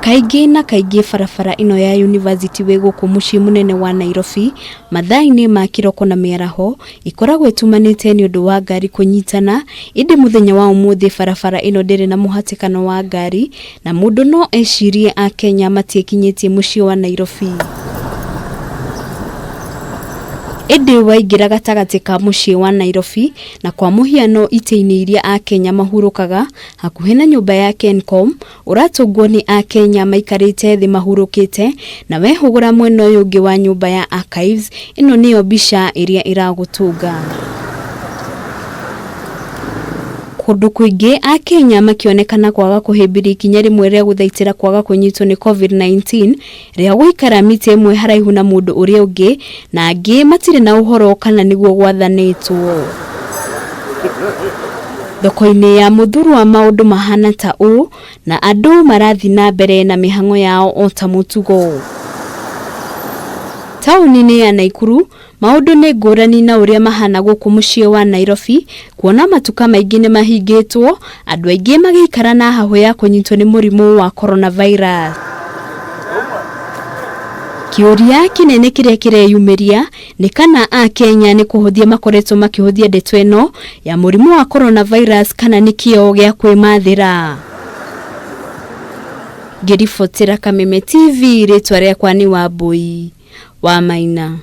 Kaingĩ na kaingĩ barabara ino ya university wĩgũkũ mũciĩ mũnene wa Nairobi mathaa-inĩ ma kĩroko na mĩaraho ikoragwo ĩtumanĩte nĩ ũndũ wa ngari kũnyitana. Ĩndĩ mũthenya wa ũmũthĩ barabara ino ndĩrĩ na mũhatĩkano wa ngari na mũndũ no ecirie Akenya matiĩkinyĩtie mũciĩ wa Nairobi. Ĩndĩ waingĩra gatagatĩ ka mũciĩ wa Nairobi na kwa mũhiano itĩ-inĩ iria Akenya mahurũkaga hakuhĩ na nyũmba ya Kencom, ũratũngwo nĩ Akenya maikarĩte thĩ mahurũkĩte na wehũgũra mwena ũyũ ũngĩ wa nyũmba ya Archives. Ĩno nĩyo mbica ĩrĩa ĩragũtũnga. Kũndũ kũingĩ Akenya makĩonekana kwaga kũhĩmbĩria ikinya rĩmwe rĩa gũthaitĩra kwaga kũnyitwo nĩ COVID-19 rĩa gũikara mita ĩmwe haraihu na mũndũ ũrĩa ũngĩ, na angĩ matirĩ na ũhoro kana nĩguo gwathanĩtwo. Thoko-inĩ ya mũthuru wa maũndũ mahana ta ũũ na andũ marathi na mbere na mĩhang'o yao o ta mũtugo. Taũni-inĩ ya Naikuru maũndũ nĩ ngũrani na ũrĩa mahana gũkũ mũciĩ wa Nairobi, kuona matuka maingĩ nĩ mahingĩtwo, andũ aingĩ magĩikara na hahũ ya kũnyitwo nĩ mũrimũ wa coronavirus. Kĩũria kĩnene kĩrĩa kĩreyumĩria nĩ kana Akenya nĩ kũhũthia makoretwo makĩhũthia ndeto ĩno ya mũrimũ wa coronavirus kana nĩ kĩo gĩa kwĩmathĩra. Ngĩribotera Kameme TV, rĩtwa rĩakwa nĩ Wambui wa Maina.